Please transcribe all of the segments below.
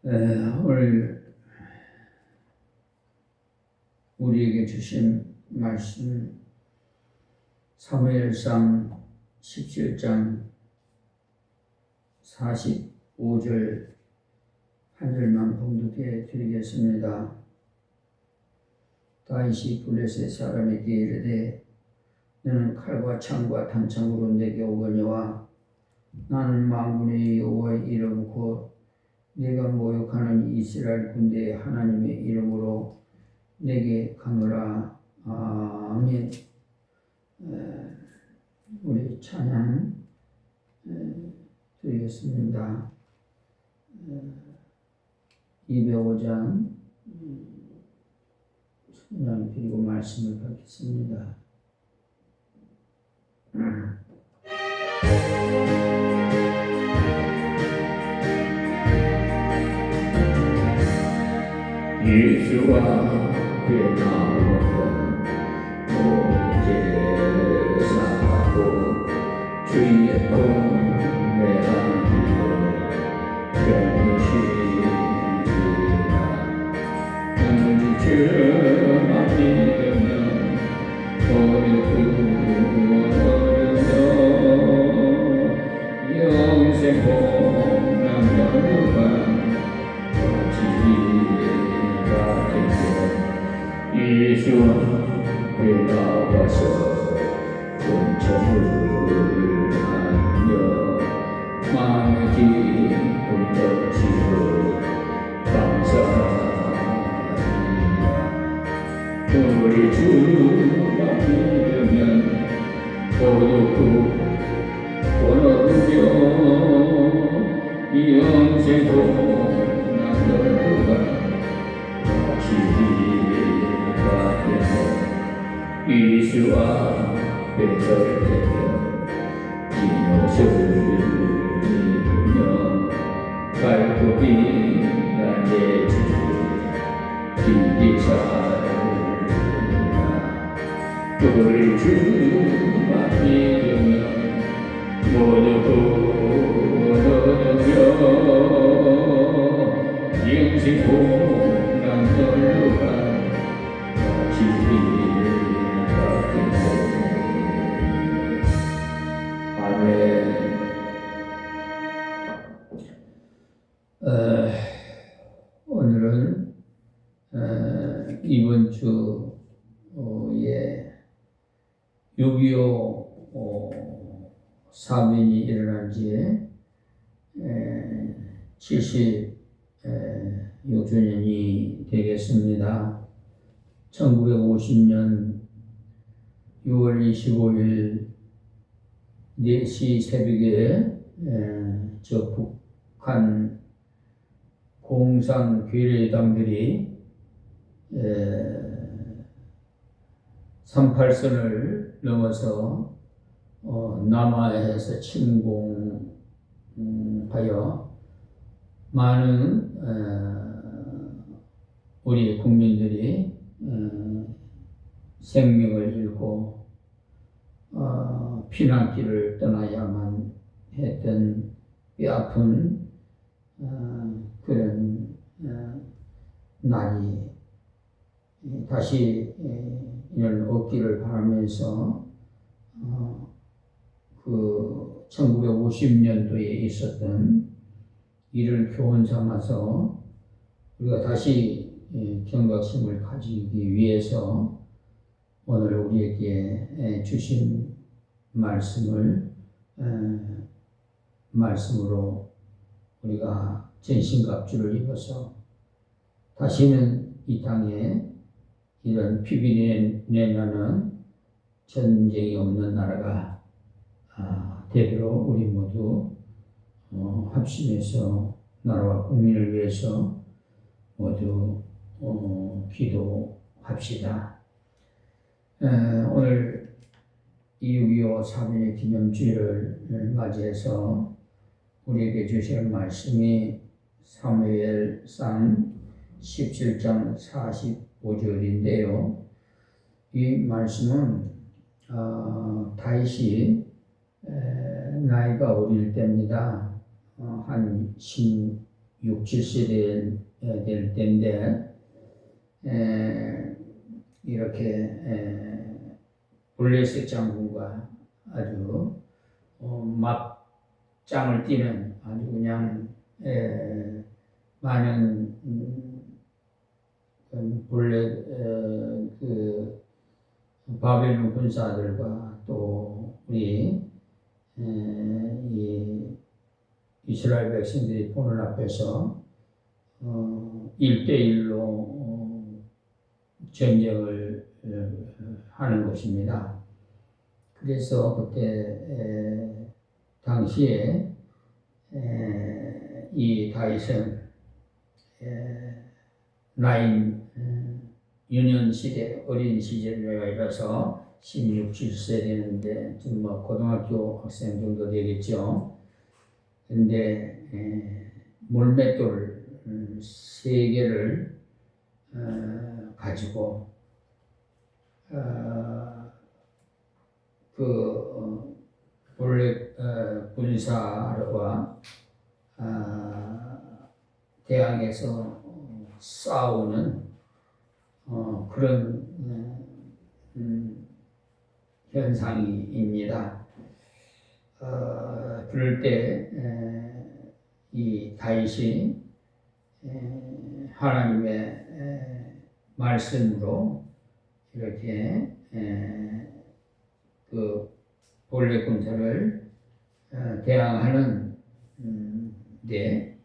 오늘 우리에게 주신 말씀 사무엘상 17장 45절 한 절만 봉독해 드리겠습니다. 다윗이 블레셋 사람에게 이르되 너는 칼과 창과 단창으로 내게 오거니와 나는 만군의 여호와의 이름 곧 네가 모욕하는 이스라엘 군대의 하나님의 이름으로 내게 가노라. 아멘. 우리 찬양 드리겠습니다. 205장 찬양 드리고 말씀을 받겠습니다. 예수와 앞에 나오던 모제사하고 주의 품에 안기고 견디시리라. 우리 주만 믿으면 모두 구원하여 영생 복남 열반 예수 앞에 나와서 본청을 하며 마음의 기쁨 넘치고 감사하리라. 우리 주만 믿으면 모두 구원하며 영생 복남 열반 예수 앞에 절대며 기노소를 이루며 발굽이 나의 주 기기사르라. 우리 주만 믿으면 모두 구원하며 영생 복남 열반 오늘은 이번 주에 6.25 사변이 일어난 지 76주년이 되겠습니다. 1950년 6월 25일 4시 새벽에 저 북한 공산 괴뢰당들이 38선을 넘어서 남하에서 침공하여 많은 우리 국민들이 생명을 잃고 피난길을 떠나야만 했던 뼈아픈 그런 날이 다시 이런 없기를 바라면서 그 1950년도에 있었던 이를 교훈 삼아서 우리가 다시 경각심을 가지기 위해서 오늘 우리에게 주신 말씀으로 우리가 전신갑주를 입어서 다시는 이 땅에 이런 피비 내나는 전쟁이 없는 나라가 되도록 우리 모두 합심해서 나라와 국민을 위해서 모두 기도합시다. 오늘 6.25 사변의 기념주일을 맞이해서 우리에게 주실 말씀이 사무엘상 17장 45절인데요. 이 말씀은 다윗이 나이가 어릴 때입니다. 한 6, 7세 될 때인데 이렇게 블레셋 장군과 아주 맞짱을 뛰는 아주 그냥 많은 그 바벨론 군사들과 또 우리 이 이스라엘 백성들이 보는 앞에서 1대1로 전쟁을 하는 것입니다. 그래서 그때 당시에 이 다윗은 나인 유년 시대 어린 시절이라서 16, 17세 되는데 지금 뭐 고등학교 학생 정도 되겠죠. 근데 물맷돌 3개를 가지고 블랙 군사와 대항해서 싸우는 그런 현상입니다. 그럴 때 이 다윗이 하나님의 말씀으로 이렇게 그 블랙 군사를 대항하는 데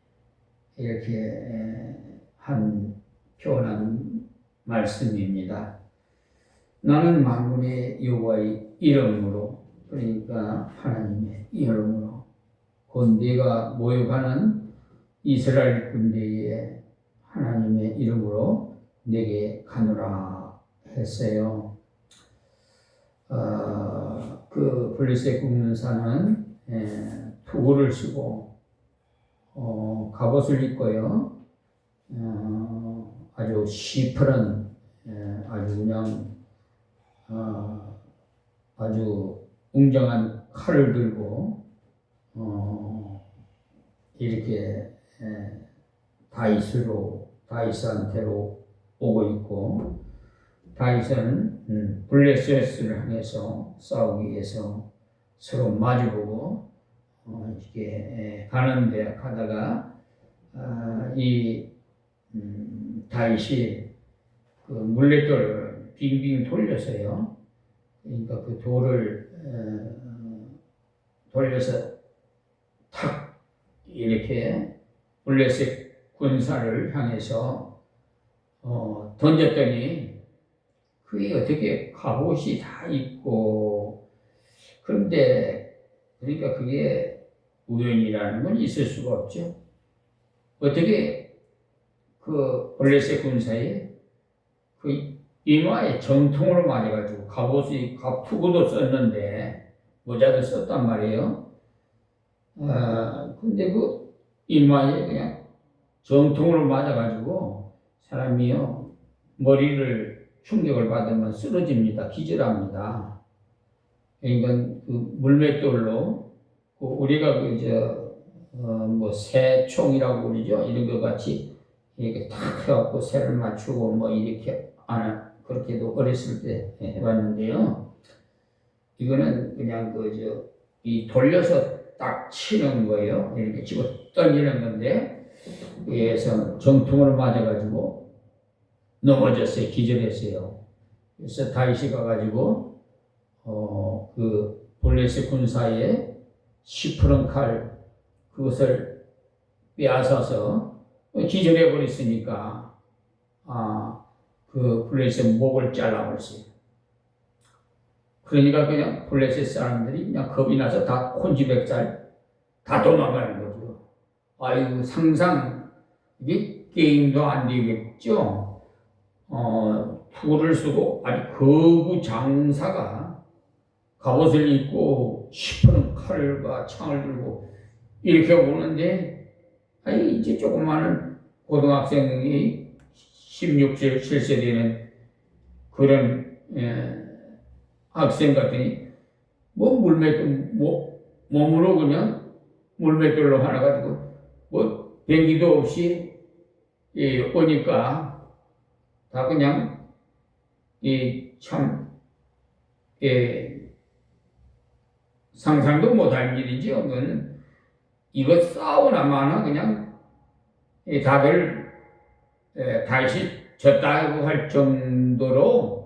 이렇게 한 표현한 말씀입니다. 나는 만군의 여호와의 이름으로, 그러니까 하나님의 이름으로 곧 네가 모욕하는 이스라엘 군대에 하나님의 이름으로 내게 가노라 했어요. 그 블레셋 군사는 투구를 쓰고 갑옷을 입고요. 아주 시퍼런 아주 그냥 아주 웅장한 칼을 들고 이렇게 다윗한테로 오고 있고, 다윗은 블레셋을 향해서 싸우기 위해서 서로 마주보고 이렇게 가는데 가다가 이 다윗이 그 물맷돌을 빙빙 돌려서요. 그러니까 그 돌을 돌려서 탁 이렇게 블레셋 군사를 향해서 던졌더니 그게 어떻게 갑옷이 다 있고, 그런데 그러니까 그게 우연이라는 건 있을 수가 없죠. 어떻게 그 블레셋 군사의 그 이마에 정통으로 맞아가지고 갑옷이 갑투구도 썼는데 모자도 썼단 말이에요. 근데 그 이마에 그냥 정통으로 맞아가지고 사람이요 머리를 충격을 받으면 쓰러집니다. 기절합니다. 그러니까 그 물맷돌로 우리가 뭐 새총이라고 그러죠. 이런 것 같이 이렇게 탁 해갖고 새를 맞추고 뭐 이렇게 그렇게도 어렸을 때 해봤는데요. 이거는 그냥 이 돌려서 딱 치는 거예요. 이렇게 집어 던지는 건데, 그래서 정통으로 맞아가지고 넘어졌어요. 기절했어요. 그래서 다윗이 가가지고 그 블레셋 군사의 시퍼런 칼 그것을 빼앗아서 기절해 버렸으니까 그 블레셋 목을 잘라버렸어요. 그러니까 그냥 블레셋 사람들이 그냥 겁이 나서 다 콘지백살 다 도망가는 거죠. 아이고, 상상 이게 게임도 안 되겠죠. 투구를 쓰고 아주 거구 장사가 갑옷을 입고 시퍼런 칼과 창을 들고 이렇게 오는데, 아니 이제 조그마한 고등학생이 16세, 17세 되는 그런 학생 같으니 몸으로 그냥 물맷돌로 하나 가지고 뭐 변기도 없이 오니까 다 그냥 참 상상도 못할 일이죠. 그건 이거 싸우나 마나 그냥 다들 다시 졌다고 할 정도로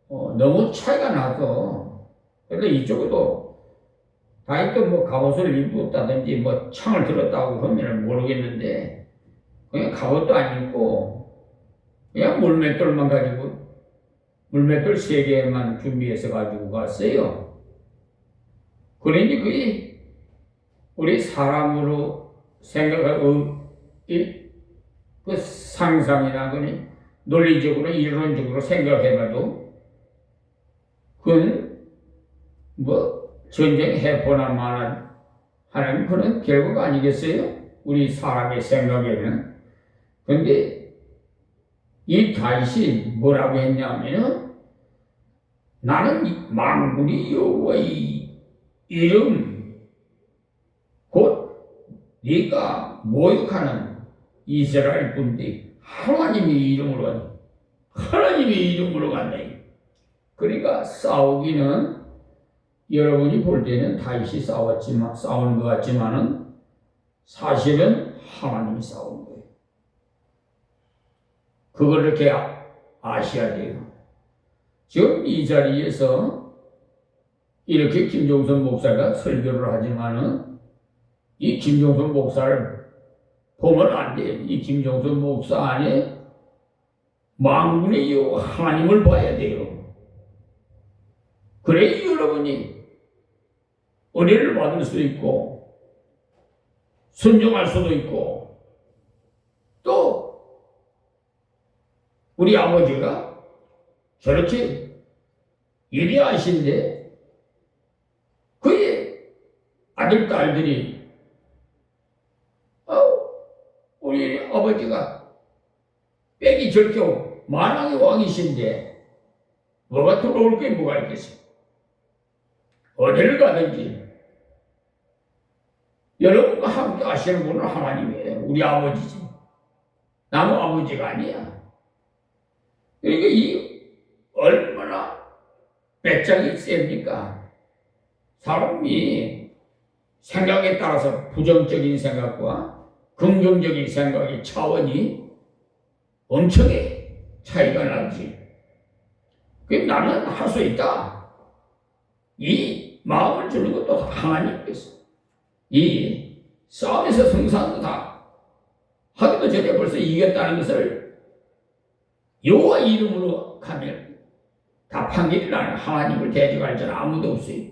너무 차이가 나서 그래서 이쪽도 다시 또 뭐 갑옷을 입었다든지 뭐 창을 들었다고 하면 모르겠는데 그냥 갑옷도 안 입고 그냥 물맷돌만 가지고 물맷돌 3개만 준비해서 가지고 갔어요. 그러니 그게 우리 사람으로 생각하고 그 상상이나 그니 논리적으로 이론적으로 생각해봐도 그건 뭐 전쟁 해보나 마나 하는 그런 결과가 아니겠어요? 우리 사람의 생각에는. 근데 이 다윗이 뭐라고 했냐면 나는 만군의 여호와의 이름 곧 네가 모욕하는 이스라엘 군대 하나님의 이름으로 간다. 그러니까 싸우기는 여러분이 볼 때는 다윗이 싸우는 것 같지만은 사실은 하나님이 싸우는 거예요. 그걸 이렇게 아셔야 돼요. 지금 이 자리에서 이렇게 김종선 목사가 설교를 하지만은 이 김종선 목사를 보면 안 돼요. 이 김종선 목사 안에 만군의 여호와 하나님을 봐야 돼요. 그래야 여러분이 은혜를 받을 수 있고 순종할 수도 있고 또 우리 아버지가 저렇게 예리하신데 그의 아들 딸들이 우리 아버지가 빽이 저렇게 만왕의 왕이신데 뭐가 들어올 게 뭐가 있겠어요? 어디를 가든지 여러분과 함께 하시는 분은 하나님이에요. 우리 아버지지. 나무 아버지가 아니야. 그러니까 이 얼마나 배짱이 셉니까? 사람이 생각에 따라서 부정적인 생각과 긍정적인 생각의 차원이 엄청나게 차이가 나지. 나는 할 수 있다. 이 마음을 주는 것도 하나님께서. 이 싸움에서 승산도 다 하기도 전에 벌써 이겼다는 것을 여호와 이름으로 가면 다 판결이 나는 하나님을 대적할 자는 아무도 없어요.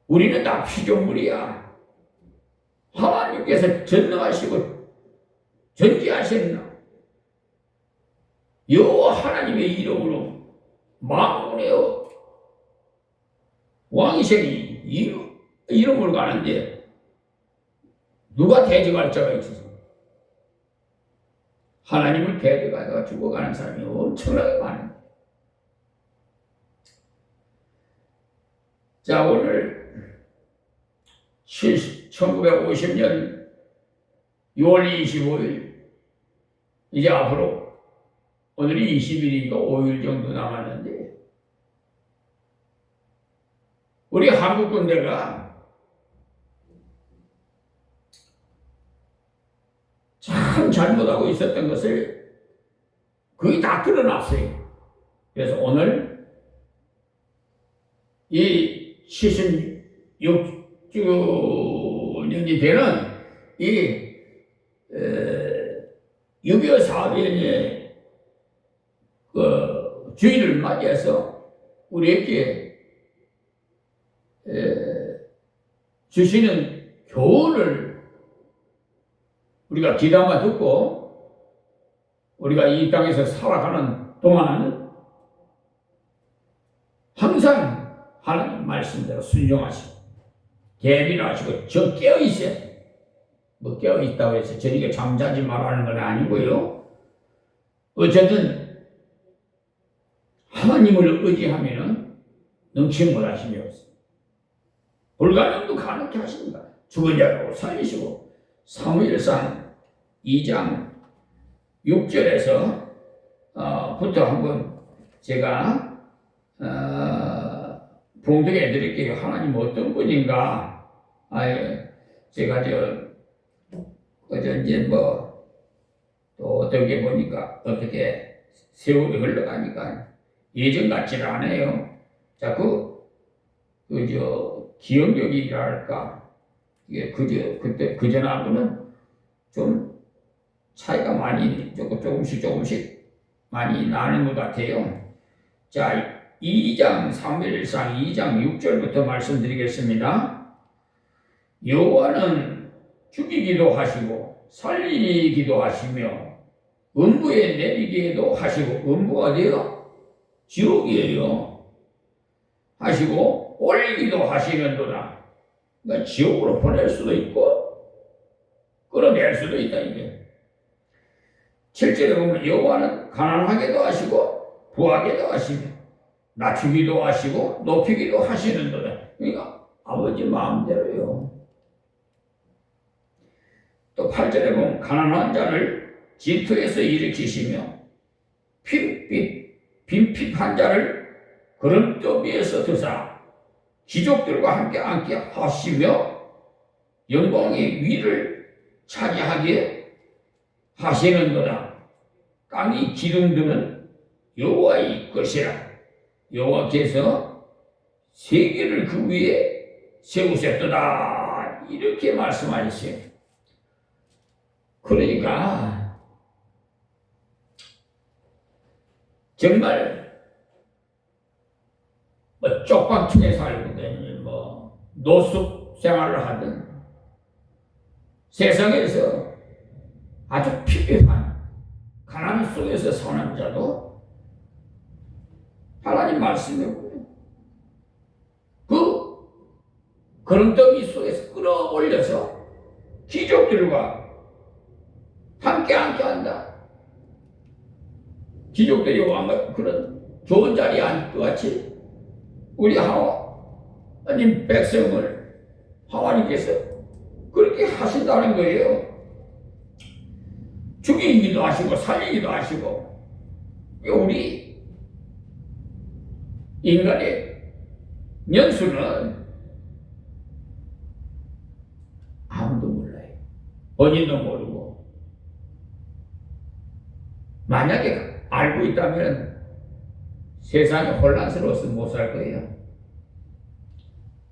우리는 다 피조물이야. 하나님께서 전능하시고 전지하신 여호와 하나님의 이름으로 만군의 왕이시니 이름으로 가는데 누가 대적할 자가 있어서 하나님을 대적하다가 죽어가는 사람이 엄청나게 많아요. 자, 오늘 1950년 6월 25일 이제 앞으로 오늘이 20일이니까 5일 정도 남았는데 우리 한국 군대가 참 잘못하고 있었던 것을 거의 다 드러났어요. 그래서 오늘 이 76주년이 되는 이 6.25 사변의 그 주의를 맞이해서 우리에게 주시는 교훈을 우리가 귀담아 듣고 우리가 이 땅에서 살아가는 동안 항상 하나님 말씀대로 순종하시고 대비를 하시고 저 깨어있어야 돼. 뭐 깨어있다고 해서 저녁에 잠자지 말라는 건 아니고요. 어쨌든 하나님을 의지하면은 능치 못하심이 없어요. 불가능도 가능케 하십니다. 죽은 자도 살리시고 사무엘상 2장 6절에서 부터 한번 제가 봉독해 드릴게요. 하나님 어떤 분인가? 제가 이제 또 어떻게 보니까 어떻게 세월이 흘러가니까 예전 같지는 않아요. 자꾸 기억력이랄까 이게 그때 그전하고는 좀 차이가 많이 조금씩 많이 나는 것 같아요. 자, 2장 사무엘상 2장 6절부터 말씀드리겠습니다. 여호와는 죽이기도 하시고 살리기도 하시며 음부에 내리기도 하시고, 음부가 어디요? 지옥이에요. 하시고 올리기도 하시는도다. 그러니까 지옥으로 보낼 수도 있고 끌어낼 수도 있다. 이게 7절에 보면 여호와는 가난하게도 하시고 부하게도 하시며 낮추기도 하시고 높이기도 하시는도다. 그러니까 아버지 마음대로요. 또 8절에 보면 가난한 자를 진토에서 일으키시며 빈핍한 자를 거름떠 위에서 드사 귀족들과 함께 앉게 하시며 영광의 위를 차지하게 하시는도다. 땅이 기둥드는 여호와의 것이라. 여호와께서 세계를 그 위에 세우셨도다. 이렇게 말씀하셨어요. 그러니까 정말 쪽방촌에 살거든, 노숙 생활을 하든 세상에서 아주 피폐한 가난 속에서 사는 자도 하나님 말씀이고요. 그 거름더미 속에서 끌어올려서 귀족들과 함께 한다. 귀족들이 왕과 그런 좋은 자리에 앉을 것 같이 우리 하나님 백성을 하나님께서 그렇게 하신다는 거예요. 죽이기도 하시고 살리기도 하시고. 우리 인간의 연수는 아무도 몰라요. 본인도 모르고. 만약에 알고 있다면 세상이 혼란스러워서 못 살 거예요.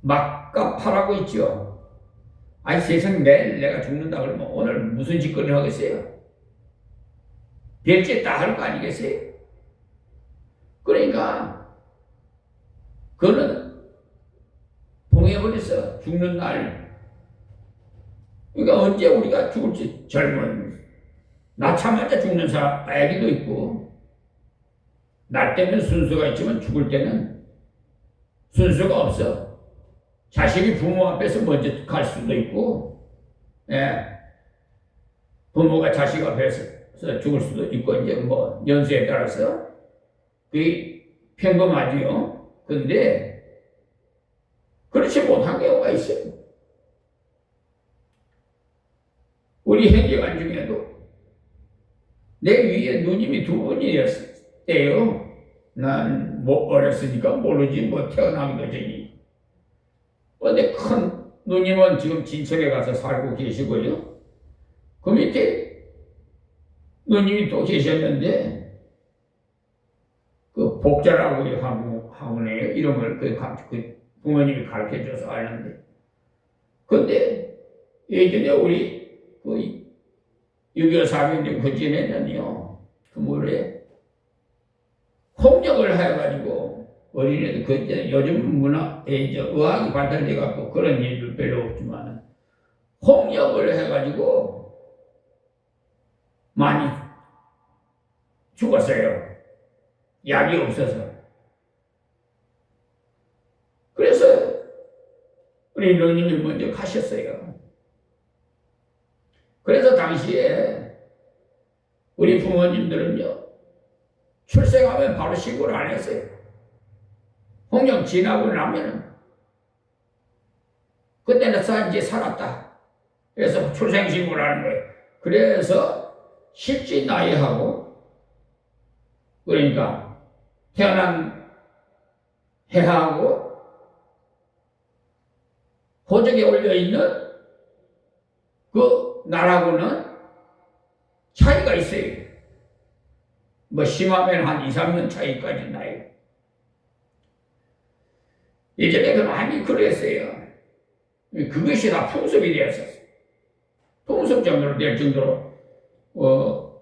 막가파라고 있죠. 아니 세상 내일 내가 죽는다 그러면 오늘 무슨 짓거리를 하겠어요? 별짓 다 할 거 아니겠어요? 그러니까 그거는 봉해버려서 죽는 날, 그러니까 언제 우리가 죽을지 젊은 낳자마자 죽는 사람 아기도 있고, 날 때는 순서가 있지만 죽을 때는 순서가 없어. 자식이 부모 앞에서 먼저 갈 수도 있고, 부모가 자식 앞에서 죽을 수도 있고, 이제 연수에 따라서 그게 평범하지요. 근데 그렇지 못한 경우가 있어요. 우리 행제관 중에도 내 위에 누님이 두 분이었대요. 난 어렸으니까 모르지, 태어나기도 전이. 근데 큰 누님은 지금 진천에 가서 살고 계시고요. 그 밑에 누님이 또 계셨는데, 그 복자라고 학원에 이름을 그 부모님이 가르쳐줘서 아는데. 근데 예전에 우리 6.25 사병들 그 전에는요, 홍역을 해가지고 어린애들 그때 요즘 의학이 발달돼갖고 그런 일도 별로 없지만 홍역을 해가지고 많이 죽었어요. 약이 없어서. 그래서 우리 누님이 먼저 가셨어요. 그래서 당시에 우리 부모님들은요, 출생하면 바로 신고를 안 했어요. 홍역 지나고 나면은 그때는 이제 살았다. 그래서 출생신고를 하는 거예요. 그래서 실제 나이하고, 그러니까 태어난 해하고 호적에 올려있는 그 날하고는 차이가 있어요. 뭐 심하면 한 2, 3년 차이까지 나요. 예전에 많이 그랬어요. 그것이 다 풍습이 되었었어요. 풍습 정도로 될 정도로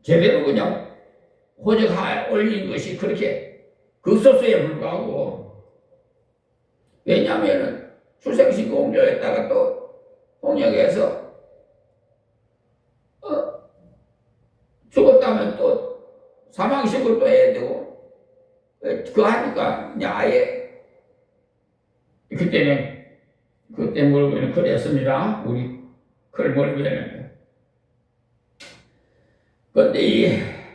제대로 그냥 호적하에 올린 것이 그렇게 극소수에 불과하고, 왜냐하면 출생신고 공조했다가 또 홍역에서 죽었다면 또 사망신고 또 해야 되고, 그거 하니까 그냥 아예 그때 모르고는 그랬습니다. 우리 그걸 모르고는. 그런데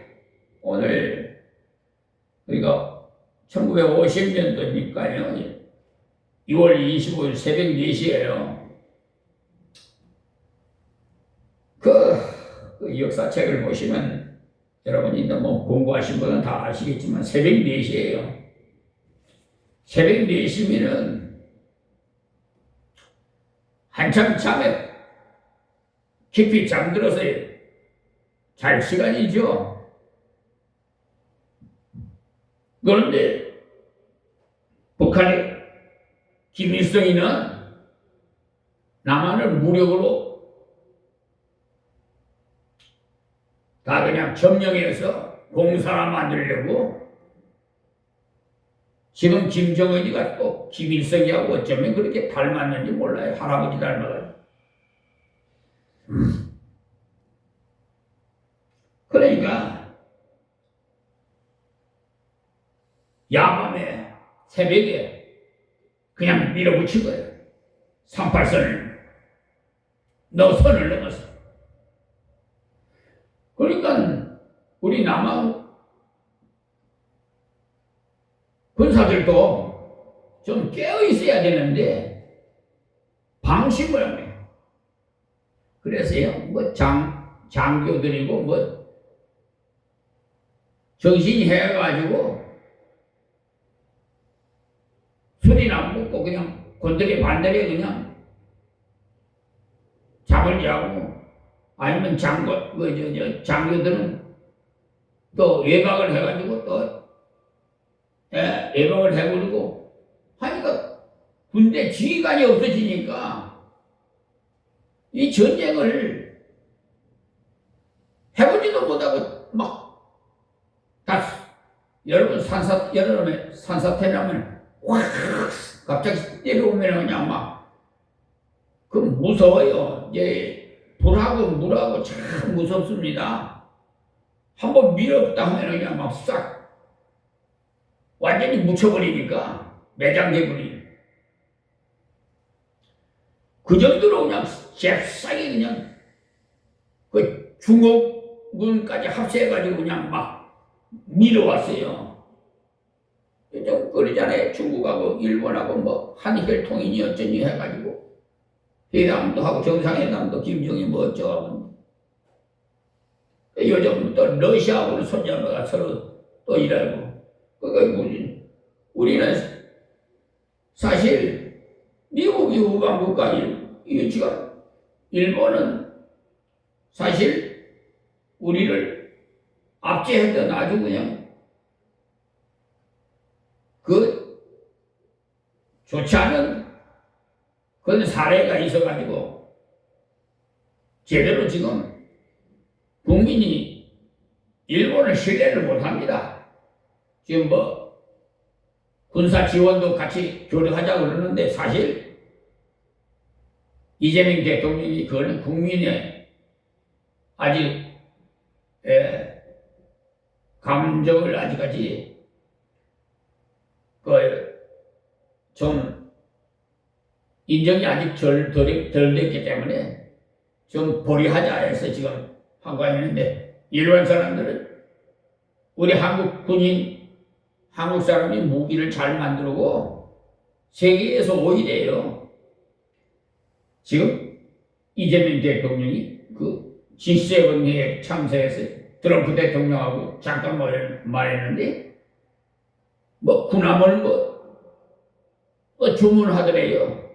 오늘 우리가 1950년도니까요. 2월 25일 새벽 4시에요. 그 역사책을 보시면 여러분이 뭐 공부하신 분은 다 아시겠지만 새벽 4시에요. 새벽 4시면은 한참 잠에 깊이 잠들어서 잘 시간이죠. 그런데 북한의 김일성이는 남한을 무력으로 다 그냥 점령해서 공사나 만들려고, 지금 김정은이가 또 김일성이하고 어쩌면 그렇게 닮았는지 몰라요. 할아버지 닮아가지고. 그러니까 야밤에 새벽에 그냥 밀어붙인 거예요. 38선을 선을 넘어서. 그러니까 우리 남한 군사들도 좀 깨어 있어야 되는데 방심을 하네요. 그래서요, 뭐 장교들이고 뭐 정신이 해가지고 술이나 먹고 그냥 건드려 반대려 그냥 잠을 자고, 아니면 장교들은 또 외박을 해가지고 또 외박을 해버리고 하니까 군대 지휘관이 없어지니까 이 전쟁을 해보지도 못하고 막 다 여러분 여름에 산사태 나면 확 갑자기 내려오면 그냥 막 그 무서워요. 이제 불하고 물하고 참 무섭습니다. 한번 밀었다 하면 그냥 막 싹 완전히 묻혀버리니까 매장돼버리니 그 정도로 그냥 잽싸게 그냥 그 중국군까지 합세해가지고 그냥 막 밀어왔어요. 좀 그러잖아요. 중국하고 일본하고 뭐 한일통일이 어쩌니 해가지고 회담도 하고 정상회담도 김정일 뭐 어쩌고, 요즘 또 러시아하고는 손잡아가 서로 또 일하고. 그러니까 우리는 사실 미국이 우방국가이고 지금 일본은 사실 우리를 압제했던 아주 그냥 좋지 않은 그런 사례가 있어가지고 제대로 지금 국민이 일본을 신뢰를 못합니다. 지금 뭐 군사 지원도 같이 교류하자고 그러는데 사실 이재명 대통령이 그거는 국민의 아직 감정을 아직까지 좀 인정이 아직 덜 됐기 때문에 좀 보류하자 해서 지금 하고 있는데, 일반 사람들은 우리 한국 군인, 한국 사람이 무기를 잘 만들고 세계에서 5위래요. 지금 이재명 대통령이 그 G7 회에 참석해서 트럼프 대통령하고 잠깐 말했는데 뭐 군함을 주문하더래요.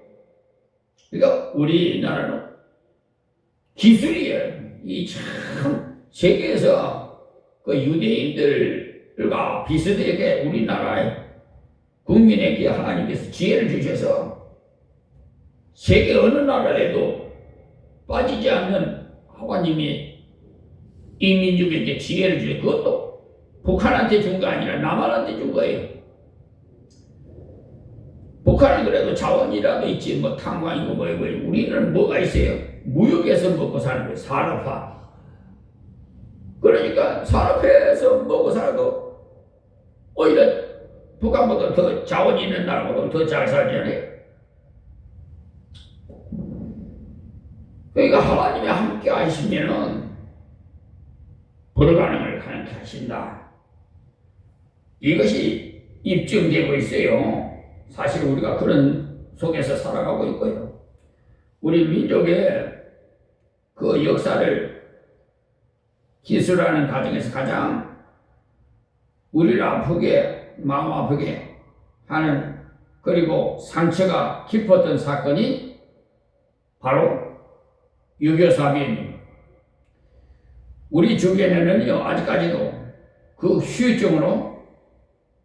그러니까 우리나라는 기술이에요. 이 참 세계에서 그 유대인들과 비슷하게 우리나라의 국민에게 하나님께서 지혜를 주셔서 세계 어느 나라에도 빠지지 않는 하나님이 이 민족에게 지혜를 주셔서 그것도 북한한테 준 거 아니라 남한한테 준 거예요. 북한은 그래도 자원이라도 있지 뭐 탄광이고 뭐고 우리는 뭐가 있어요? 무역에서 먹고 사는 거예요. 산업화. 그러니까 산업해서 먹고 살아도 오히려 북한보다 더 자원이 있는 나라보다 더 잘 살잖아요. 그러니까 하나님이 함께 하시면은 불가능을 가능케 하신다. 이것이 입증되고 있어요. 사실 우리가 그런 속에서 살아가고 있고요. 우리 민족의 그 역사를 기술하는 과정에서 가장 우리를 아프게 마음 아프게 하는 그리고 상처가 깊었던 사건이 바로 6.25 사변입니다. 우리 주변에는요 아직까지도 그 후유증으로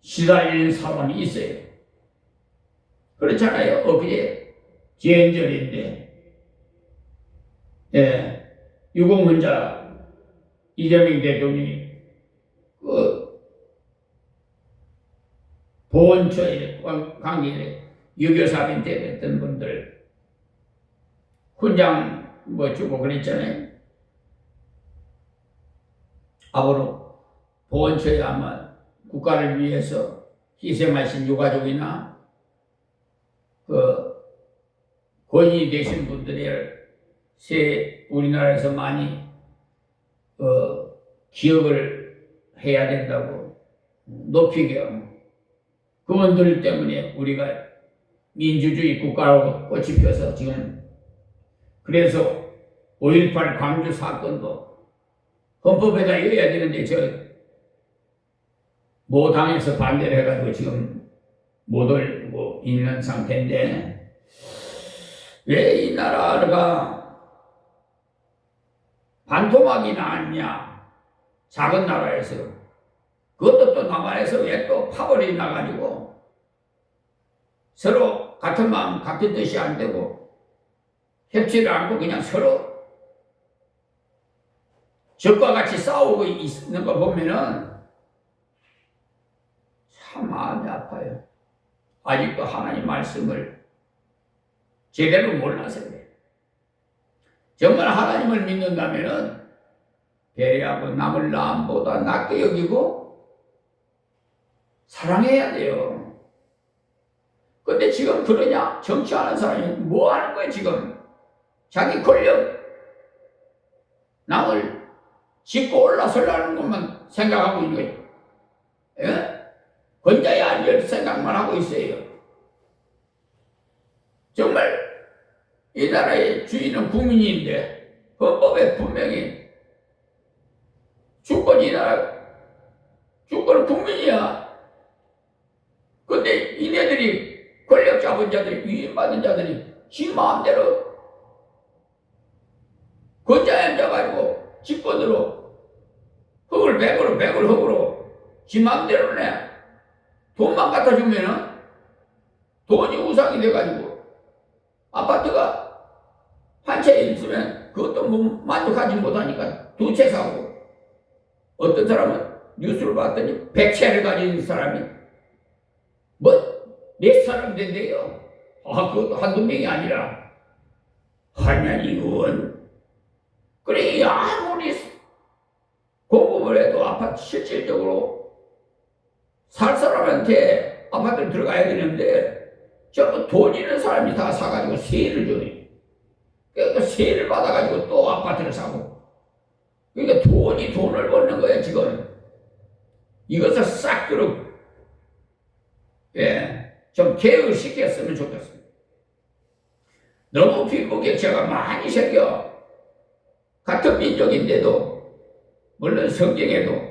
시달리는 사람이 있어요. 그렇잖아요. 엊그제 제헌절인데 유공문자 이재명 대통령이 그 보훈처에 관계에 6.25 사변 때 됐던 분들 훈장 뭐 주고 그랬잖아요. 앞으로 보훈처에 아마 국가를 위해서 희생하신 유가족이나 그 권위 되신 분들의 우리나라에서 많이 기억을 해야 된다고 높이게 그분들 때문에 우리가 민주주의 국가로 꽃이 펴서 지금 그래서 5.18 광주 사건도 헌법에다 이어야 되는데 모 당에서 반대를 해가지고 지금 못 올리고 있는 상태인데 왜 이 나라가 반토막이 나왔냐? 작은 나라에서 그것도 또 남한에서 왜 또 파벌이 나가지고 서로 같은 마음 같은 뜻이 안 되고 협치를 않고 그냥 서로 적과 같이 싸우고 있는 거 보면은 참 마음이 아파요. 아직도 하나님 말씀을 제대로 몰라서 그래요. 정말 하나님을 믿는다면은 배려하고 남을 남보다 낫게 여기고 사랑해야 돼요. 근데 지금 그러냐? 정치하는 사람이 뭐 하는 거예요 지금? 자기 권력 남을 짚고 올라서려는 것만 생각하고 있는 거예요. 예? 건자야 할 생각만 하고 있어요. 정말 이 나라의 주인은 국민인데 헌법에 분명히 주권은 국민이야. 근데 이네들이 권력 잡은 자들이 위임받은 자들이 지 마음대로 건자에 앉아가지고 집권으로 흙을 백으로 흙으로 지 마음대로 내 돈만 갖다 주면은 돈이 우상이 돼가지고 아파트가 한 채 있으면 그것도 뭐 만족하지 못하니까 두 채 사고 어떤 사람은 뉴스를 봤더니 100채를 가진 사람이 몇 사람 된대요. 그것도 한두 명이 아니라 한양이 의원 그래 아무리 공급을 해도 아파트 실질적으로 살 사람한테 아파트를 들어가야 되는데 전부 돈 있는 사람이 다 사가지고 세를 줘요. 그러니까 세를 받아가지고 또 아파트를 사고 그러니까 돈이 돈을 버는 거예요 지금. 이것을 싹 좀 개혁시켰으면 좋겠어요. 너무 빈복에 격차가 많이 생겨. 같은 민족인데도, 물론 성경에도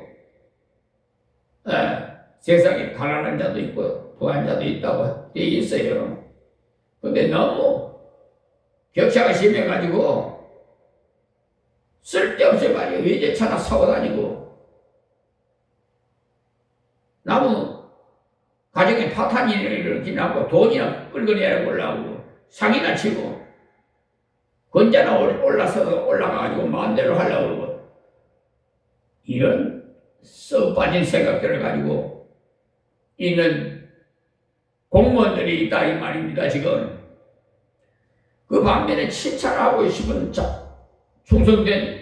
세상에 가난한 자도 있고 부한 자도 있다고 돼 있어요. 근데 너무 격차가 심해가지고 쓸데없이 말이야. 외제차나 사고 다니고 나무 가정에 파탄이 일으키고 돈이나 끌거내야 보려고 사기나 치고 건자나 올라가가지고 마음대로 하려고 그러고 이런 썩 빠진 생각들을 가지고 있는 공무원들이 있다 이 말입니다. 지금 그 반면에 칭찬하고 싶은 충성된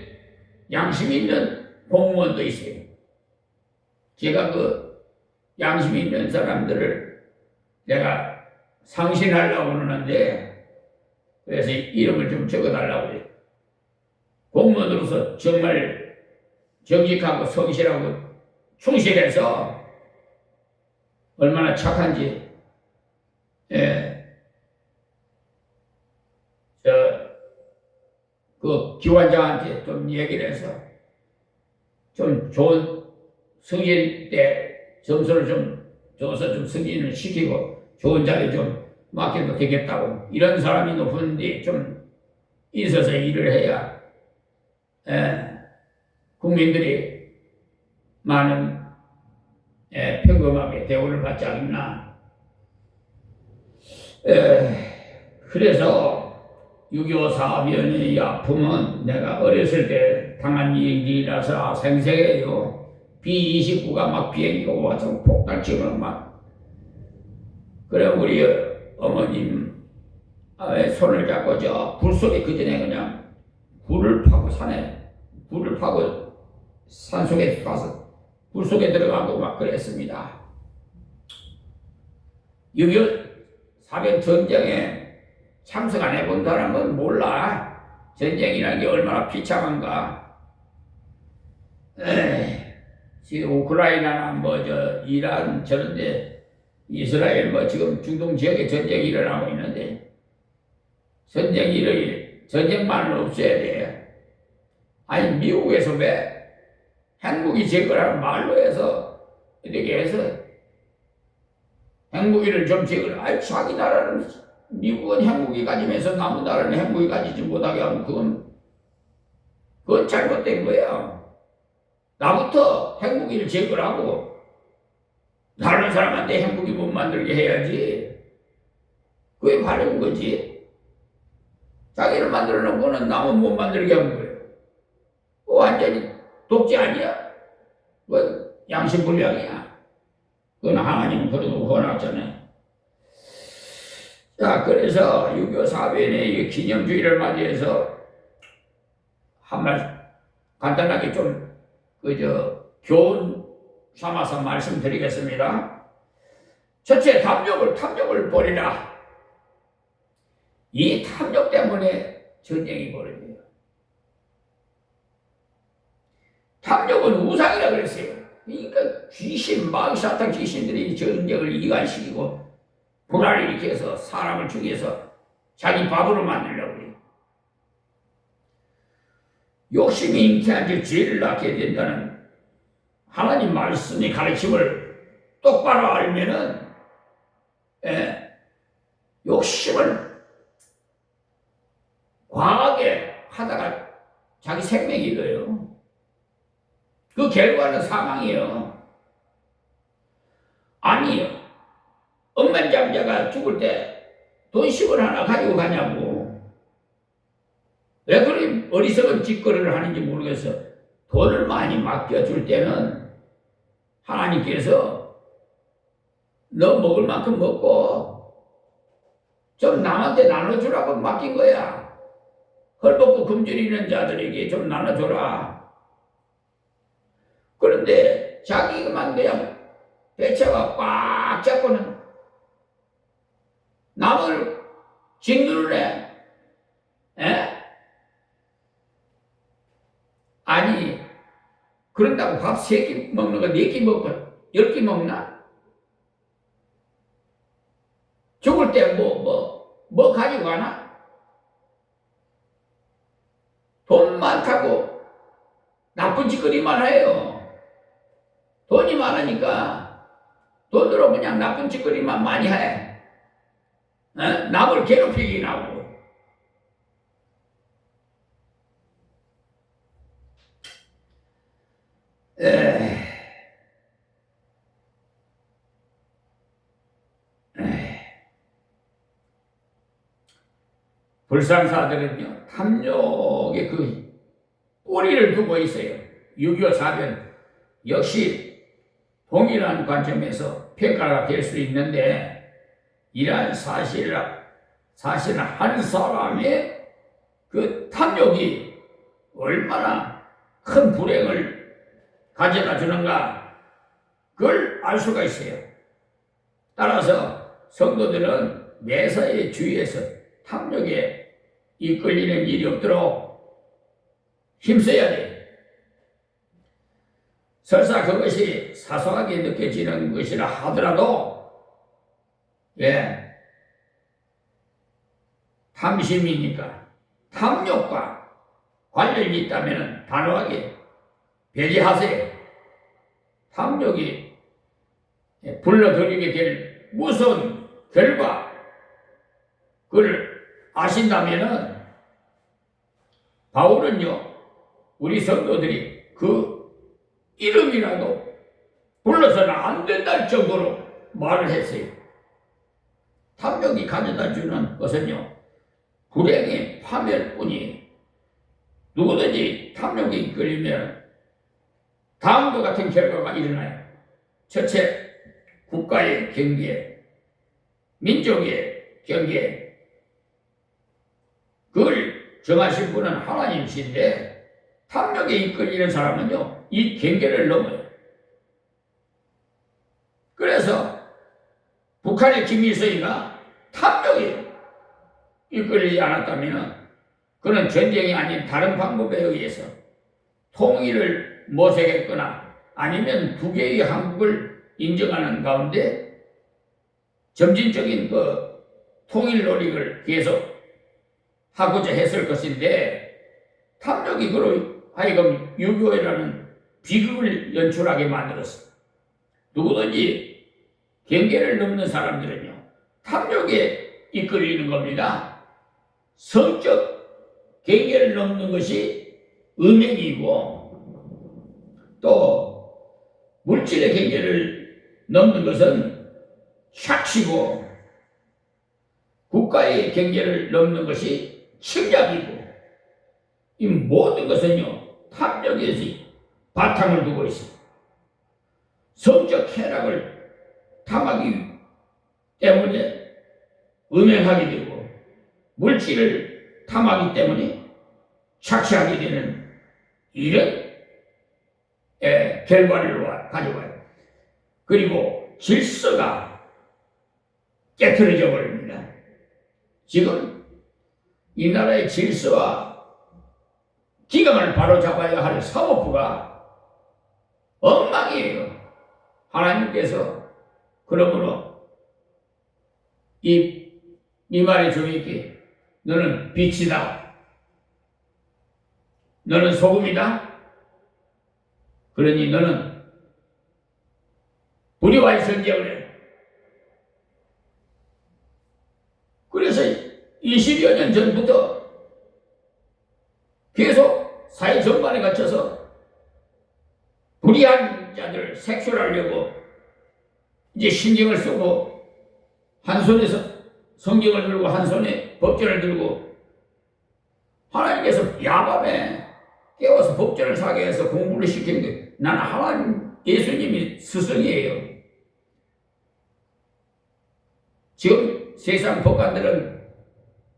양심 있는 공무원도 있어요. 제가 그 양심 있는 사람들을 내가 상신하려고 그러는데 그래서 이름을 좀 적어달라고 해요. 공무원으로서 정말 정직하고 성실하고 충실해서 얼마나 착한지 그 기관장한테 좀 얘기를 해서 좀 좋은 승진 때 점수를 좀 줘서 좀 승진을 시키고 좋은 자리 좀 맡겨도 되겠다고. 이런 사람이 높은 데 좀 있어서 일을 해야 국민들이 많은 평범하게 대우를 받지 않나. 그래서 6.25 사변의 아픔은 내가 어렸을 때 당한 일이라서 생생해요. B-29가 막 비행기가 와서 폭발치면 막. 그래 우리 어머님 손을 잡고 저 불속에 그 전에 그냥 불을 파고 산속에 가서 불속에 들어가고 막 그랬습니다. 6.25 사변 전쟁에 참석 안 해본 사람은 몰라. 전쟁이라는 게 얼마나 비참한가. 지금 우크라이나나 이란 저런데 이스라엘 지금 중동 지역에 전쟁이 일어나고 있는데 전쟁만은 없어야 돼. 아니 미국에서 왜 핵무기 제거라는 말로 해서 이렇게 해서 핵무기를 좀 제거를 자기 나라는 미국은 핵무기 가지면서 남은 나라는 핵무기 가지지 못하게 하면 그건 잘못된 거야. 나부터 핵무기를 제거하고 다른 사람한테 핵무기 못 만들게 해야지. 그게 바른 거지. 자기를 만들어 놓은 거는 남은 못 만들게 하는 거예요. 완전히 독재 아니야? 그건 양심불량이야. 그건 하나님은 그러고 허놨잖아요. 자, 그래서 6.25 사변의 기념주의를 맞이해서 한 말 간단하게 좀 교훈 삼아서 말씀드리겠습니다. 첫째, 탐욕을 버리라. 이 탐욕 때문에 전쟁이 벌어져요. 탐욕은 우상이라 그랬어요. 그러니까 마귀 사탄 귀신들이 전쟁을 이간시키고 불화를 일으켜서 사람을 죽여서 자기 밥으로 만들려고 해요. 욕심이 잉태한 지 죄를 낳게 된다는 하나님 말씀의 가르침을 똑바로 알면은 욕심을 과하게 하다가 자기 생명이 잃어요. 그 결과는 사망이에요. 아니요. 억만장자가 죽을 때 돈 10원 하나 가지고 가냐고. 왜 그렇게 어리석은 짓거리를 하는지 모르겠어. 돈을 많이 맡겨줄 때는 하나님께서 너 먹을 만큼 먹고 좀 남한테 나눠주라고 맡긴 거야. 헐벗고 굶주리는 자들에게 좀 나눠줘라. 그런데 자기만 그냥 배차가 꽉 잡고는 남을 짓누르네. 아니 그런다고 밥 3끼 먹는 거 4끼 먹고 10끼 먹나? 죽을 때 뭐 가지고 가나? 나쁜 짓거리만 해요. 돈이 많으니까 돈으로 그냥 나쁜 짓거리만 많이 해. 남을 괴롭히긴 하고. 불상사들은요, 탐욕의 그 뿌리를 두고 있어요. 6.25 사변 역시 동일한 관점에서 평가가 될 수 있는데, 이러한 사실은 한 사람의 그 탐욕이 얼마나 큰 불행을 가져다 주는가, 그걸 알 수가 있어요. 따라서 성도들은 매사에 주의해서 탐욕에 이끌리는 일이 없도록 힘써야 돼요. 설사 그것이 사소하게 느껴지는 것이라 하더라도, 탐심이니까 탐욕과 관련이 있다면 단호하게 배제하세요. 탐욕이 불러들이게 될 무서운 결과, 그걸 아신다면은, 바울은요, 우리 성도들이 그 이름이라도 불러서는 안 된다는 정도로 말을 했어요. 탐욕이 가져다 주는 것은요, 불행의 파멸뿐이에요. 누구든지 탐욕에 이끌리면 다음과 같은 결과가 일어나요. 첫째, 국가의 경계, 민족의 경계, 그걸 정하신 분은 하나님이신데, 탐욕에 이끌리는 사람은요, 이 경계를 넘어요. 그래서 북한의 김일성이가 탐욕에 이끌리지 않았다면, 그는 전쟁이 아닌 다른 방법에 의해서 통일을 모색했거나 아니면 두 개의 한국을 인정하는 가운데 점진적인 그 통일 노력을 계속 하고자 했을 것인데, 탐욕이 그로 하여금 유교회라는 비극을 연출하게 만들었어. 누구든지 경계를 넘는 사람들은요, 탐욕에 이끌리는 겁니다. 성적 경계를 넘는 것이 음행이고, 또 물질의 경계를 넘는 것은 착취고, 국가의 경계를 넘는 것이 침략이고, 이 모든 것은요, 탐욕에서 바탕을 두고 있습니다. 성적 쾌락을 탐하기 때문에 음행하게 되고, 물질을 탐하기 때문에 착취하게 되는 이런 결과를 가져와요. 그리고 질서가 깨트려져 버립니다. 지금 이 나라의 질서와 기강을 바로잡아야 할 사법부가 엉망이에요. 하나님께서 그러므로 이 말에 좀 있게, 너는 빛이다, 너는 소금이다, 그러니 너는 불의와의 전쟁을 해. 그래서 20여 년 전부터 계속 사회 전반에 갇혀서 불의한 자들 색출하려고 이제 신경을 쓰고, 한 손에서 성경을 들고 한 손에 법전을 들고, 하나님께서 야밤에 깨워서 법전을 사게 해서 공부를 시킨 게, 나는 하나님 예수님이 스승이에요. 지금 세상 법관들은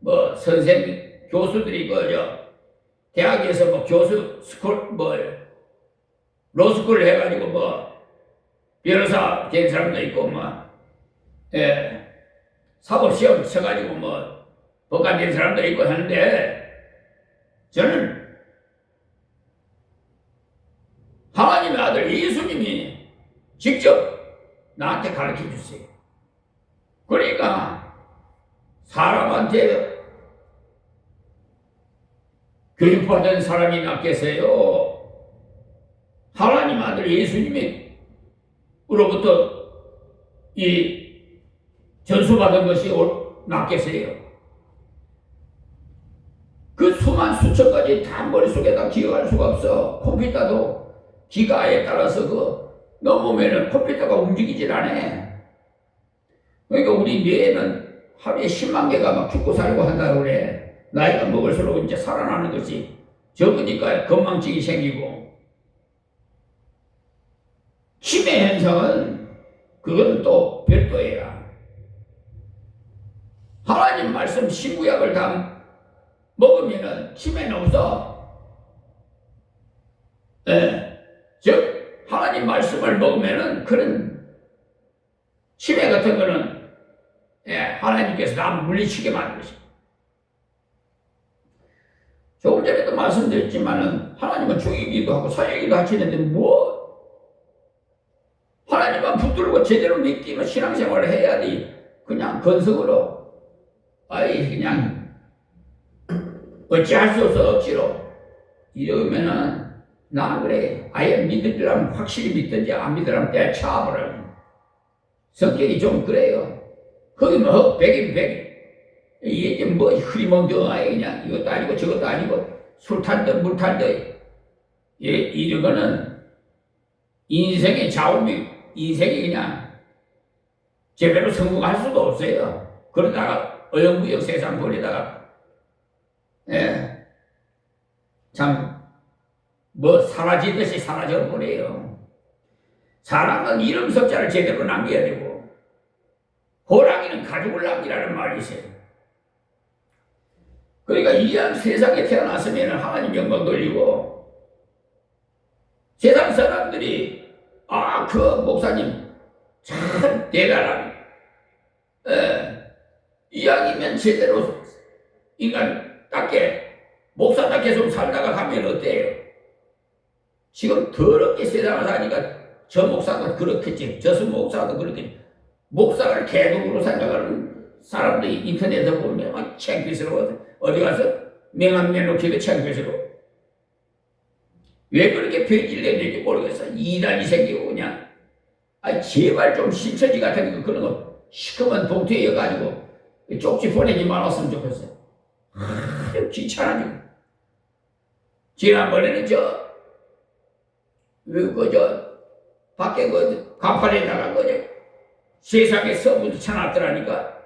뭐 선생 교수들이 대학에서 뭐 교수 스쿨 로스쿨을 해가지고 변호사 된 사람도 있고 사법시험 쳐가지고 법관 된 사람도 있고 하는데, 저는 하나님의 아들 예수님이 직접 나한테 가르쳐 주세요. 그러니까 사람한테 교육받은 사람이 낫겠어요? 하나님 아들 예수님으로부터 이 전수받은 것이 낫겠어요? 그 수만 수천 가지 다 머릿속에다 기억할 수가 없어. 컴퓨터도 기가에 따라서 넘으면은 컴퓨터가 움직이질 않아. 그러니까 우리 뇌에는 하루에 10만 개가 막 죽고 살고 한다고 그래. 나이가 먹을수록 이제 살아나는 것이 적으니까 건망증이 생기고. 치매 현상은 그건 또 별도예요. 하나님 말씀 신구약을 다 먹으면은 치매는 없어. 즉 하나님 말씀을 먹으면은 그런 치매 같은 거는 하나님께서 다 물리치게 만든 것입니다. 조금 전에도 말씀드렸지만은 하나님은 죽이기도 하고 살리기도 하시는데 하나님만 붙들고 제대로 믿기면 신앙생활을 해야지 그냥 건성으로 그냥 어찌할 수 없어 억지로 이러면은 나 그래 아예 믿으려면 확실히 믿든지 안 믿으려면 때려쳐버려. 성격이 좀 그래요. 거기 백이면 백. 이게 흐리멍덩하게 그냥 이것도 아니고 저것도 아니고 술 탄 듯 물 탄 듯. 이런 거는 인생의 좌우미, 인생이 그냥 제대로 성공할 수도 없어요. 그러다가 어영부영 세상 버리다가 참 사라지듯이 사라져 버려요. 사람은 이름 석자를 제대로 남겨야 되고 호랑이는 가죽을 남기라는 말이 있어요. 그러니까 이 세상에 태어났으면 하나님 영광 돌리고 세상 사람들이 그 목사님 참 대단하네. 이왕이면 제대로 인간답게 목사답게 좀 살다가 가면 어때요? 지금 더럽게 세상을 사니까 저 목사가 그렇겠지, 저 목사도 그렇겠지. 목사를 개독으로 생각하는 사람들이 인터넷에 보면 창피스러워. 어디 가서 명함 내놓기도 창피스러워. 왜 그렇게 변질을 했는지 모르겠어. 이단이 생기고 그냥 제발 좀 신처지 같은 거 그런 거 시커먼 봉투에 여가지고 쪽지 보내지 말았으면 좋겠어요. 귀찮아지고. 지난번에는 밖에 간판에다가 세상에 서부도 쳐놨더라니까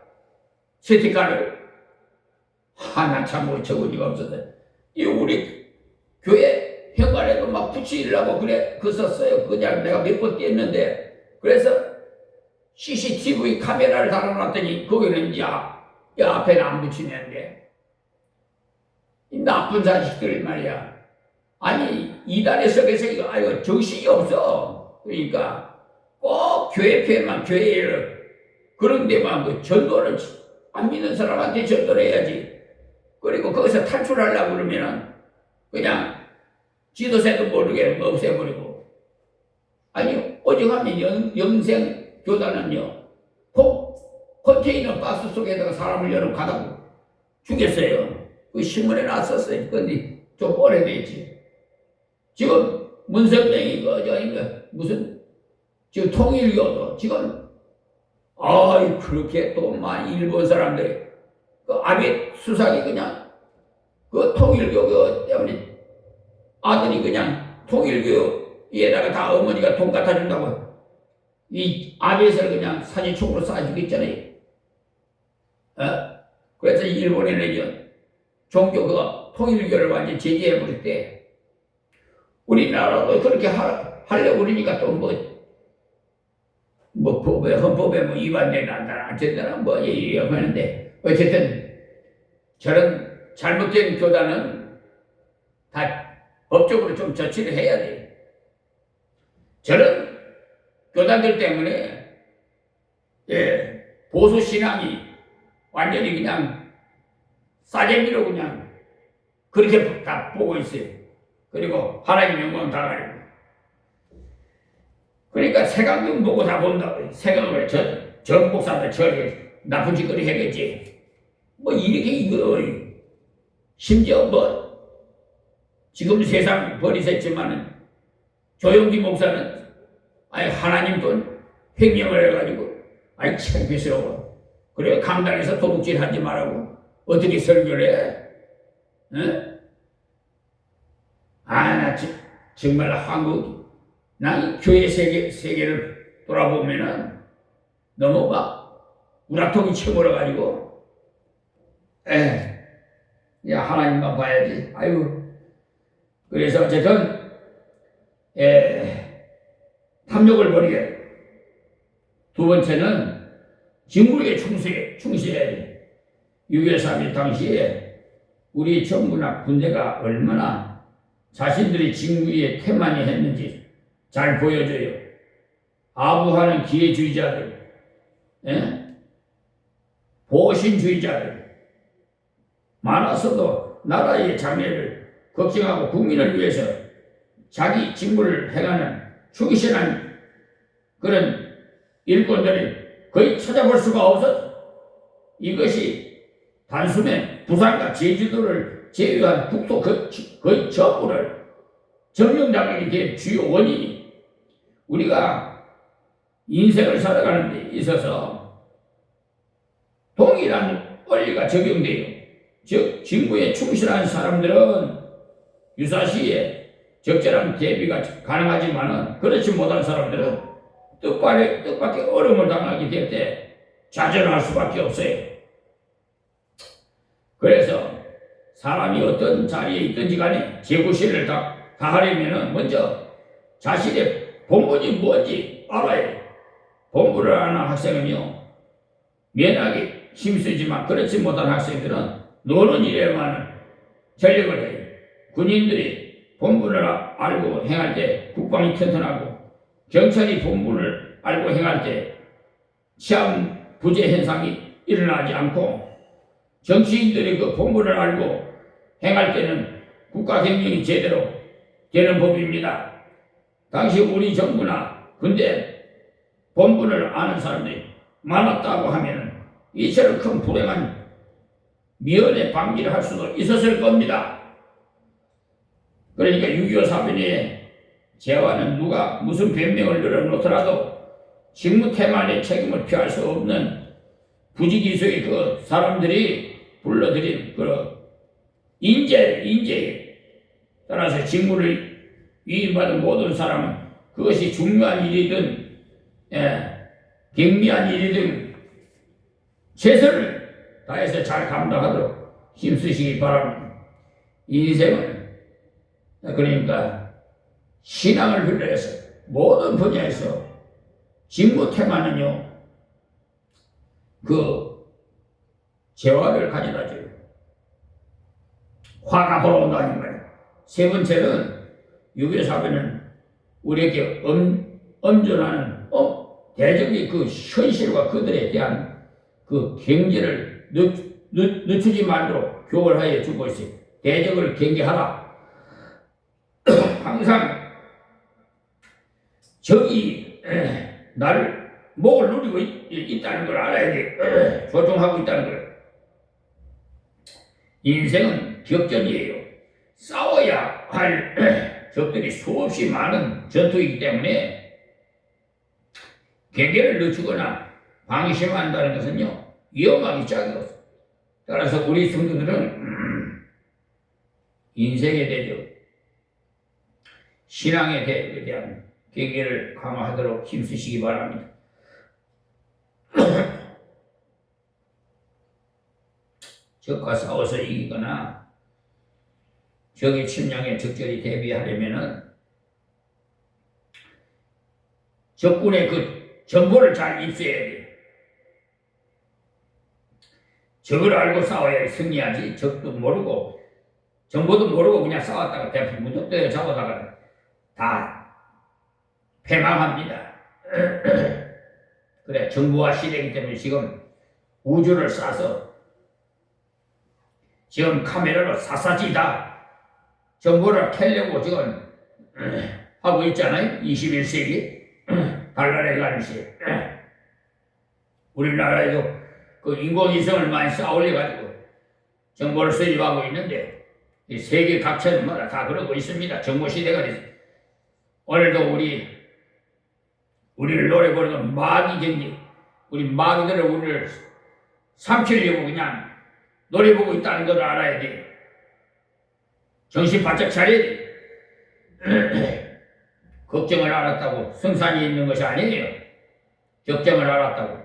스티커를. 난 참 어처구니가 없어서 이 우리 교회 현관에도 막 붙이려고 썼어요. 그냥 내가 몇 번 뗐는데 그래서 CCTV 카메라를 달아놨더니 거기는 이제 앞에는 안 붙이는데 이 나쁜 자식들 말이야. 아니 이단의 속에서 이거 정신이 없어. 그러니까 꼭 교회에만 교회를 그런 데만 전도를 안 믿는 사람한테 전도를 해야지. 그리고 거기서 탈출하려고 그러면은 그냥 지도새도 모르게 없애버리고. 아니 오죽하면 영생 교단은요 컨테이너 박스 속에다가 사람을 열어가다고 죽였어요. 그 신문에 났었어요. 근데 좀 오래됐지. 지금 문성명이 무슨 지금 통일교도 지금 그렇게 또 많이 일본 사람들이 아베 수상이 그냥 통일교 때문에 아들이 그냥 통일교에다가 다 어머니가 돈 갖다 준다고 이 아베를 그냥 사지총으로 쏴주고 있잖아요. 그래서 일본에는 종교 통일교를 완전히 제재해버릴 때 우리나라도 그렇게 하려고 그러니까 또 헌법에 위반되나 안 된다나 하는데 어쨌든 저런 잘못된 교단은 다 법적으로 좀 조치를 해야 돼. 저런 교단들 때문에 보수 신앙이 완전히 그냥 싸재미로 그냥 그렇게 다 보고 있어요. 그리고 하나님 영광 다 가리고. 그러니까 세강경 보고 다 본다고. 세강을 전 목사들 저렇게 나쁜 짓거리 하겠지. 이렇게 심지어 지금 세상 버리셨지만은 조영기 목사는 아니 하나님 돈 횡령을 해가지고 아이 창피스러워. 그래 강당에서 도둑질 하지 말라고 어떻게 설교를 해? 응? 나 정말 난 교회 세계를 돌아보면은 너무 막 우라통이 쳐물어가지고 야 하나님만 봐야지. 아유 그래서 어쨌든 탐욕을 버리게. 두 번째는 직무에 충실해야 돼. 6.25 당시에 우리 정부나 군대가 얼마나 자신들이 직무에 태만히 했는지 잘 보여줘요. 아부하는 기회주의자들, 보신주의자들 많았어도 나라의 장래를 걱정하고 국민을 위해서 자기 직무를 행하는 충실한 그런 일꾼들이 거의 찾아볼 수가 없어. 이것이 단숨에 부산과 제주도를 제외한 국토 거의 전부를 점령당하게 된 주요 원인이 우리가 인생을 살아가는 데 있어서 동일한 원리가 적용돼요. 즉 직무에 충실한 사람들은 유사시에 적절한 대비가 가능하지만은 그렇지 못한 사람들은 뜻밖의 어려움을 당하게 될 때 좌절할 수밖에 없어요. 그래서 사람이 어떤 자리에 있든지 간에 제구실을 다하려면은 먼저 자신의 본분이 뭔지 알아야 돼. 본분을 아는 학생은요 면하게 힘쓰지만 그렇지 못한 학생들은 노는 일에만 전력을 해요. 군인들이 본분을 알고 행할 때 국방이 튼튼하고 경찰이 본분을 알고 행할 때 치안 부재 현상이 일어나지 않고 정치인들이 그 본분을 알고 행할 때는 국가 경영이 제대로 되는 법입니다. 당시 우리 정부나 군대 본분을 아는 사람들이 많았다고 하면 이처럼 큰 불행한 미연에 방지를 할 수도 있었을 겁니다. 그러니까 6.25 사변에 재화는 누가 무슨 변명을 늘어놓더라도 직무 태만의 책임을 피할 수 없는 부지기수의 그 사람들이 불러들인 그 인재에 따라서 직무를 위임받은 모든 사람은 그것이 중요한 일이든 경미한 일이든 최선을 다해서 잘 감당하도록 힘쓰시기 바랍니다. 인생은 그러니까 신앙을 비롯해서 모든 분야에서 직무 태만은요 그 재화를 가져다 줘요. 화가 돌아온다는 거예요. 세 번째는 6.25 사변은 우리에게 엄존하는 대적의 그 현실과 그들에 대한 그 경계를 늦추지 말도록 교훈하여 주고 있어요. 대적을 경계하라. 항상 적이 나를 목을 누리고 있다는 걸 알아야 돼. 조종하고 있다는 걸. 인생은 격전이에요. 싸워야 할 적들이 수없이 많은 전투이기 때문에 경계를 늦추거나 방심한다는 것은요 위험하기 짝이었어요. 따라서 우리 성도들은 인생의 대적, 신앙의 대적에 대한 경계를 강화하도록 힘쓰시기 바랍니다. 적과 싸워서 이기거나 적의 침략에 적절히 대비하려면은 적군의 그 정보를 잘 입수해야 돼요. 적을 알고 싸워야 승리하지. 적도 모르고 정보도 모르고 그냥 싸웠다가 대충 무턱대고 잡아다가 다 패망합니다. 그래 정보화 시대이기 때문에 지금 우주를 쏴서 지금 카메라로 샅샅이 다 정보를 캐려고 지금 하고 있잖아요. 21세기 발랄해 가는 시대. 우리나라에도 그 인공위성을 많이 쌓아올려가지고 정보를 수집하고 있는데 세계 각처마다 다 그러고 있습니다. 정보 시대가 됐어요. 오늘도 우리를 노래 부르는 마귀 경기, 우리 마귀들을 우리를 삼키려고 그냥 노래 보고 있다는 걸 알아야 돼. 정신 바짝 차려야 돼. 걱정을 알았다고 승산이 있는 것이 아니에요. 걱정을 알았다고.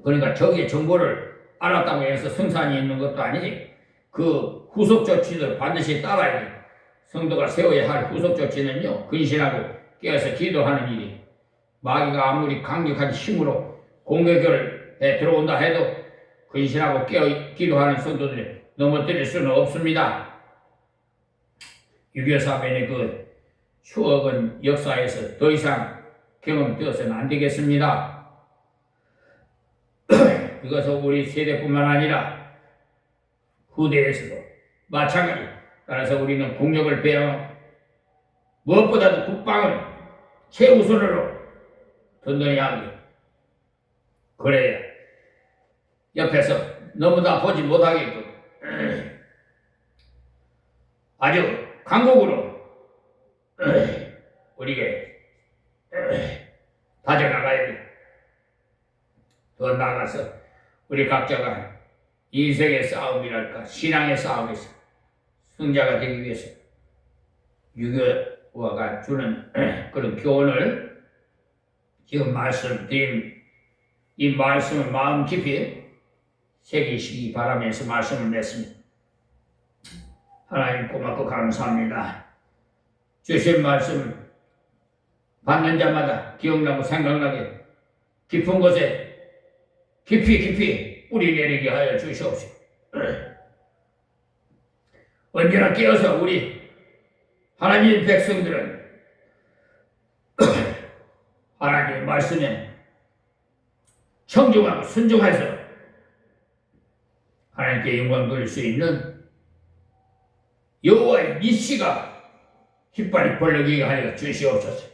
그러니까 적의 정보를 알았다고 해서 승산이 있는 것도 아니지. 그 후속 조치들 반드시 따라야 돼. 성도가 세워야 할 후속 조치는요, 근신하고 깨어서 기도하는 일이. 마귀가 아무리 강력한 힘으로 공격을 해 들어온다 해도 근신하고 깨어 기도하는 성도들이 넘어뜨릴 수는 없습니다. 6.25 사변의 그 추억은 역사에서 더 이상 경험되어서는 안 되겠습니다. 이것은 우리 세대뿐만 아니라 후대에서도 마찬가지. 따라서 우리는 국력을 배워 무엇보다도 국방을 최우선으로 든든히 하기. 그래야 옆에서 너무 다 보지 못하게끔 아주 강국으로 우리에게 다져나가야 돼. 더 나아가서 우리 각자가 인생의 싸움이랄까 신앙의 싸움에서 승자가 되기 위해서 유교화가 주는 그런 교훈을 지금 말씀드린 이 말씀을 마음 깊이 새기시기 바라면서 말씀을 냈습니다. 하나님 고맙고 감사합니다. 주신 말씀 받는 자마다 기억나고 생각나게 깊은 곳에 깊이 뿌리 내리게 하여 주시옵시고 언제나 깨어서 우리 하나님의 백성들은 하나님의 말씀에 청중하고 순종해서 하나님께 영광 돌릴 수 있는 여호와의 니시가 깃발이 벌려지게 하여 주시옵소서.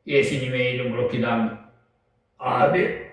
예수님의 이름으로 기도합니다. 아멘.